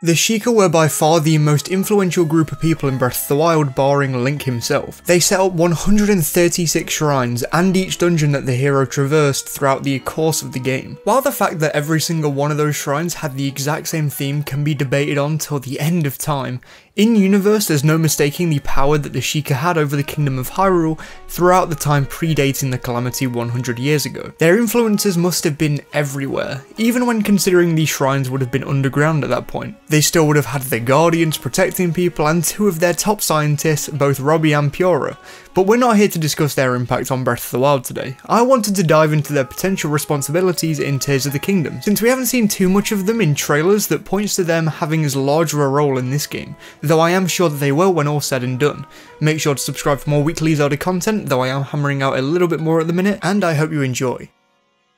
The Sheikah were by far the most influential group of people in Breath of the Wild, barring Link himself. They set up 136 shrines and each dungeon that the hero traversed throughout the course of the game. While the fact that every single one of those shrines had the exact same theme can be debated on till the end of time, in-universe there's no mistaking the power that the Sheikah had over the Kingdom of Hyrule throughout the time predating the calamity 100 years ago. Their influences must have been everywhere, even when considering these shrines would have been underground at that point. They still would have had their guardians protecting people and two of their top scientists, both Robbie and Purah. But we're not here to discuss their impact on Breath of the Wild today. I wanted to dive into their potential responsibilities in Tears of the Kingdom, since we haven't seen too much of them in trailers that points to them having as large of a role in this game, though I am sure that they will when all said and done. Make sure to subscribe for more weekly Zelda content, though I am hammering out a little bit more at the minute, and I hope you enjoy.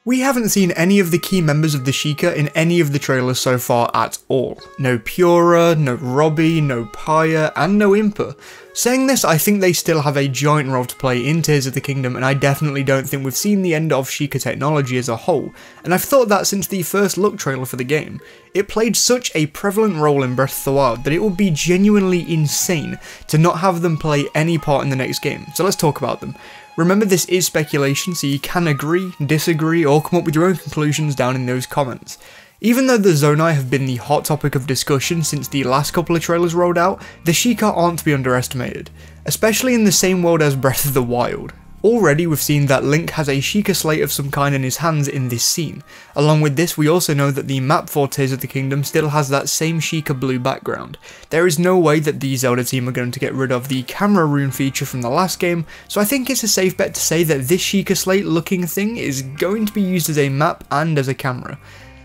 We haven't seen any of the key members of the Sheikah in any of the trailers so far at all. No Purah, no Robbie, no Paya, and no Impa. Saying this, I think they still have a giant role to play in Tears of the Kingdom, and I definitely don't think we've seen the end of Sheikah technology as a whole, and I've thought that since the first look trailer for the game. It played such a prevalent role in Breath of the Wild that it would be genuinely insane to not have them play any part in the next game, so let's talk about them. Remember, this is speculation, so you can agree, disagree, or come up with your own conclusions down in those comments. Even though the Zonai have been the hot topic of discussion since the last couple of trailers rolled out, the Sheikah aren't to be underestimated, especially in the same world as Breath of the Wild. Already we've seen that Link has a Sheikah slate of some kind in his hands in this scene. Along with this, we also know that the map for Tears of the Kingdom still has that same Sheikah blue background. There is no way that the Zelda team are going to get rid of the camera rune feature from the last game, so I think it's a safe bet to say that this Sheikah slate looking thing is going to be used as a map and as a camera.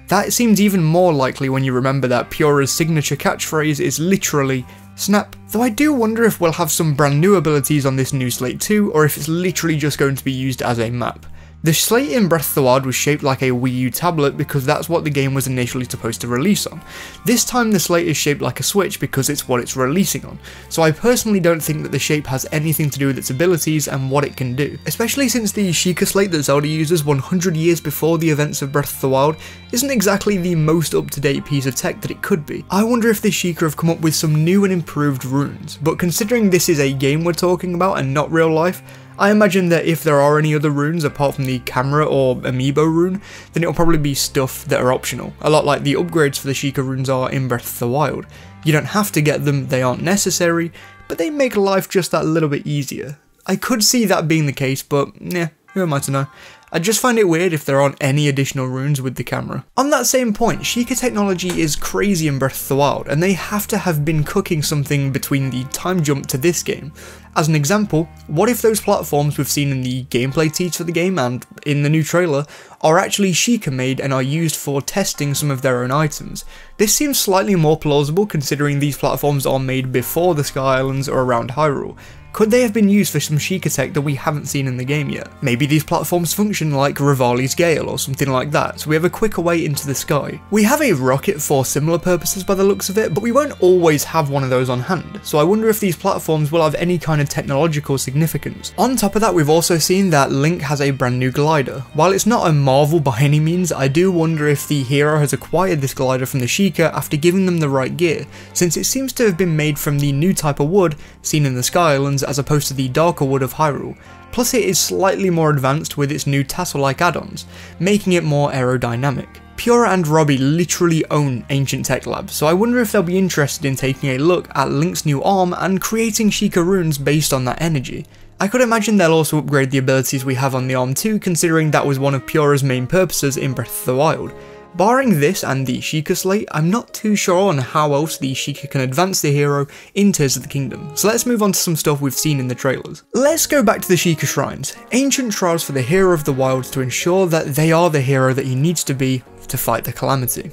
That seems even more likely when you remember that Purah's signature catchphrase is literally snap. Though I do wonder if we'll have some brand new abilities on this new slate too, or if it's literally just going to be used as a map. The slate in Breath of the Wild was shaped like a Wii U tablet because that's what the game was initially supposed to release on. This time the slate is shaped like a Switch because it's what it's releasing on, so I personally don't think that the shape has anything to do with its abilities and what it can do, especially since the Sheikah slate that Zelda uses 100 years before the events of Breath of the Wild isn't exactly the most up-to-date piece of tech that it could be. I wonder if the Sheikah have come up with some new and improved runes, but considering this is a game we're talking about and not real life, I imagine that if there are any other runes apart from the camera or amiibo rune, then it'll probably be stuff that are optional, a lot like the upgrades for the Sheikah runes are in Breath of the Wild. You don't have to get them, they aren't necessary, but they make life just that little bit easier. I could see that being the case, but yeah, who am I to know? I just find it weird if there aren't any additional runes with the camera. On that same point, Sheikah technology is crazy in Breath of the Wild, and they have to have been cooking something between the time jump to this game. As an example, what if those platforms we've seen in the gameplay tease for the game and in the new trailer are actually Sheikah made and are used for testing some of their own items? This seems slightly more plausible considering these platforms are made before the Sky Islands or around Hyrule. Could they have been used for some Sheikah tech that we haven't seen in the game yet? Maybe these platforms function like Rivali's Gale or something like that, so we have a quicker way into the sky. We have a rocket for similar purposes by the looks of it, but we won't always have one of those on hand, so I wonder if these platforms will have any kind of technological significance. On top of that, we've also seen that Link has a brand new glider. While it's not a marvel by any means, I do wonder if the hero has acquired this glider from the Sheikah after giving them the right gear, since it seems to have been made from the new type of wood seen in the Sky Islands as opposed to the darker wood of Hyrule. Plus it is slightly more advanced with its new tassel-like add-ons, making it more aerodynamic. Purah and Robbie literally own Ancient Tech Labs, so I wonder if they'll be interested in taking a look at Link's new arm and creating Sheikah runes based on that energy. I could imagine they'll also upgrade the abilities we have on the arm too, considering that was one of Purah's main purposes in Breath of the Wild. Barring this and the Sheikah slate, I'm not too sure on how else the Sheikah can advance the hero in Tears of the Kingdom, so let's move on to some stuff we've seen in the trailers. Let's go back to the Sheikah shrines, ancient trials for the hero of the wilds to ensure that they are the hero that he needs to be to fight the calamity.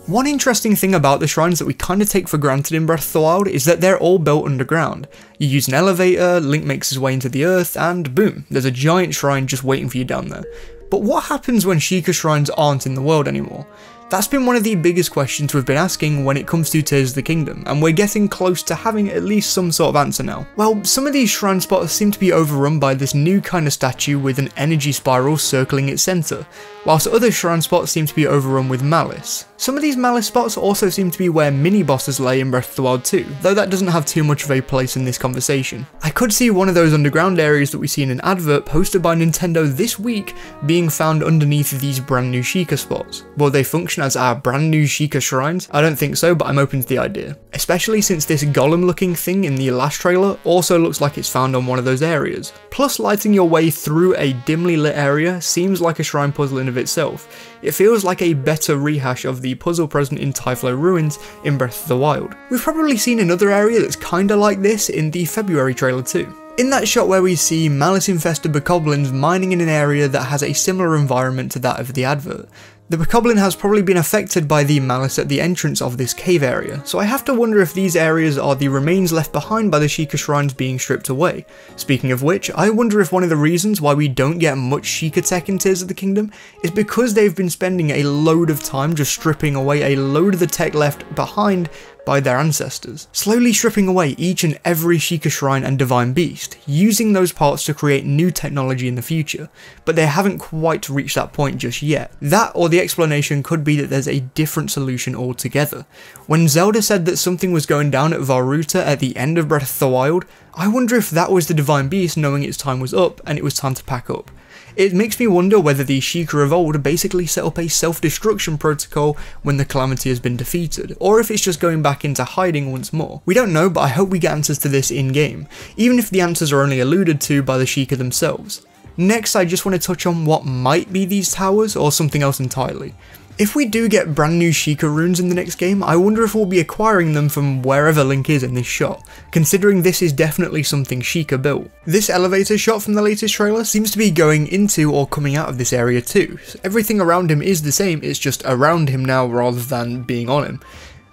One interesting thing about the shrines that we kind of take for granted in Breath of the Wild is that they're all built underground. You use an elevator, Link makes his way into the earth, and boom, there's a giant shrine just waiting for you down there. But what happens when Sheikah shrines aren't in the world anymore? That's been one of the biggest questions we've been asking when it comes to Tears of the Kingdom, and we're getting close to having at least some sort of answer now. Well, some of these shrine spots seem to be overrun by this new kind of statue with an energy spiral circling its centre, whilst other shrine spots seem to be overrun with malice. Some of these malice spots also seem to be where mini-bosses lay in Breath of the Wild 2, though that doesn't have too much of a place in this conversation. I could see one of those underground areas that we see in an advert posted by Nintendo this week being found underneath these brand new Sheikah spots. Will they function as our brand new Sheikah shrines? I don't think so, but I'm open to the idea. Especially since this golem looking thing in the last trailer also looks like it's found on one of those areas. Plus, lighting your way through a dimly lit area seems like a shrine puzzle in of itself. It feels like a better rehash of the puzzle present in Typhlo Ruins in Breath of the Wild. We've probably seen another area that's kinda like this in the February trailer too. In that shot where we see malice-infested bokoblins mining in an area that has a similar environment to that of the advert. The bokoblin has probably been affected by the malice at the entrance of this cave area, so I have to wonder if these areas are the remains left behind by the Sheikah shrines being stripped away. Speaking of which, I wonder if one of the reasons why we don't get much Sheikah tech in Tears of the Kingdom is because they've been spending a load of time just stripping away a load of the tech left behind by their ancestors, slowly stripping away each and every Sheikah shrine and divine beast, using those parts to create new technology in the future, but they haven't quite reached that point just yet. That, or the explanation could be that there's a different solution altogether. When Zelda said that something was going down at Varuta at the end of Breath of the Wild, I wonder if that was the divine beast knowing its time was up and it was time to pack up. It makes me wonder whether the Sheikah of old basically set up a self-destruction protocol when the calamity has been defeated, or if it's just going back into hiding once more. We don't know, but I hope we get answers to this in-game, even if the answers are only alluded to by the Sheikah themselves. Next, I just want to touch on what might be these towers, or something else entirely. If we do get brand new Sheikah runes in the next game, I wonder if we'll be acquiring them from wherever Link is in this shot, considering this is definitely something Sheikah built. This elevator shot from the latest trailer seems to be going into or coming out of this area too. So everything around him is the same, it's just around him now rather than being on him.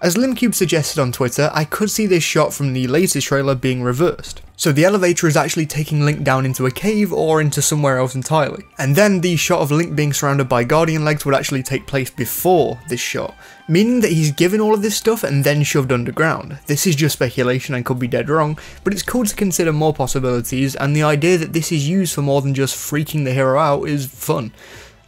As Limcube suggested on Twitter, I could see this shot from the latest trailer being reversed. So the elevator is actually taking Link down into a cave or into somewhere else entirely. And then the shot of Link being surrounded by guardian legs would actually take place before this shot, meaning that he's given all of this stuff and then shoved underground. This is just speculation and could be dead wrong, but it's cool to consider more possibilities, and the idea that this is used for more than just freaking the hero out is fun.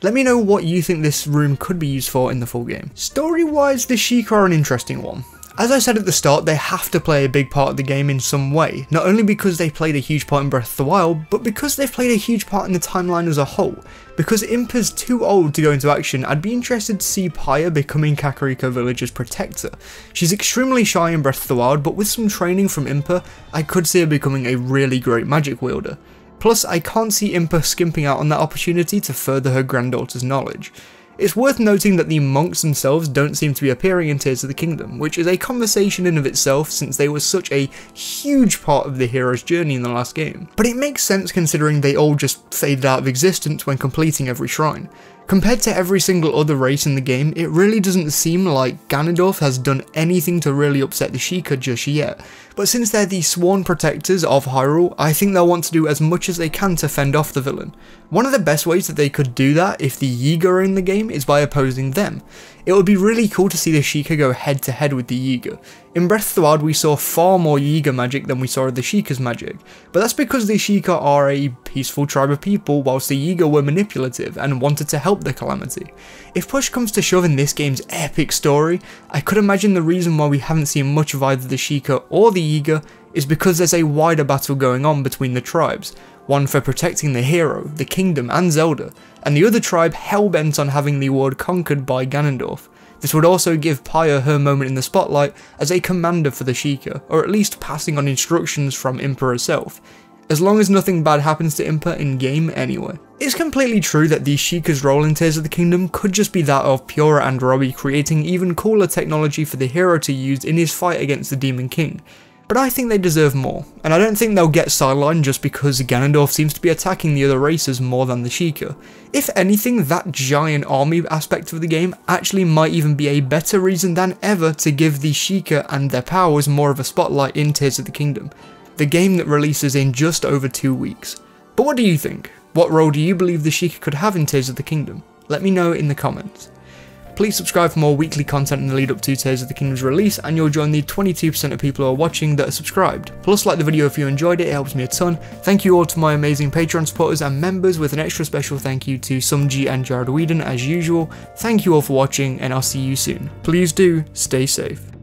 Let me know what you think this room could be used for in the full game. Story-wise, the Sheikah are an interesting one. As I said at the start, they have to play a big part of the game in some way, not only because they played a huge part in Breath of the Wild, but because they've played a huge part in the timeline as a whole. Because Impa's too old to go into action, I'd be interested to see Paya becoming Kakariko Village's protector. She's extremely shy in Breath of the Wild, but with some training from Impa, I could see her becoming a really great magic wielder. Plus, I can't see Impa skimping out on that opportunity to further her granddaughter's knowledge. It's worth noting that the monks themselves don't seem to be appearing in Tears of the Kingdom, which is a conversation in of itself since they were such a huge part of the hero's journey in the last game. But it makes sense considering they all just faded out of existence when completing every shrine. Compared to every single other race in the game, it really doesn't seem like Ganondorf has done anything to really upset the Sheikah just yet, but since they're the sworn protectors of Hyrule, I think they'll want to do as much as they can to fend off the villain. One of the best ways that they could do that if the Yiga are in the game is by opposing them. It would be really cool to see the Sheikah go head to head with the Yiga. In Breath of the Wild we saw far more Yiga magic than we saw of the Sheikah's magic, but that's because the Sheikah are a peaceful tribe of people whilst the Yiga were manipulative and wanted to help the calamity. If push comes to shove in this game's epic story, I could imagine the reason why we haven't seen much of either the Sheikah or the Yiga is because there's a wider battle going on between the tribes, one for protecting the hero, the kingdom and Zelda, and the other tribe hell-bent on having the world conquered by Ganondorf. This would also give Paya her moment in the spotlight as a commander for the Sheikah, or at least passing on instructions from Impa herself, as long as nothing bad happens to Impa in game anyway. It's completely true that the Sheikah's role in Tears of the Kingdom could just be that of Purah and Robbie creating even cooler technology for the hero to use in his fight against the Demon King. But I think they deserve more, and I don't think they'll get sidelined just because Ganondorf seems to be attacking the other races more than the Sheikah. If anything, that giant army aspect of the game actually might even be a better reason than ever to give the Sheikah and their powers more of a spotlight in Tears of the Kingdom, the game that releases in just over 2 weeks. But what do you think? What role do you believe the Sheikah could have in Tears of the Kingdom? Let me know in the comments. Please subscribe for more weekly content in the lead up to Tears of the Kingdom's release, and you'll join the 22% of people who are watching that are subscribed. Plus, like the video if you enjoyed it, it helps me a ton. Thank you all to my amazing Patreon supporters and members, with an extra special thank you to Sumji and Jared Whedon as usual. Thank you all for watching, and I'll see you soon. Please do stay safe.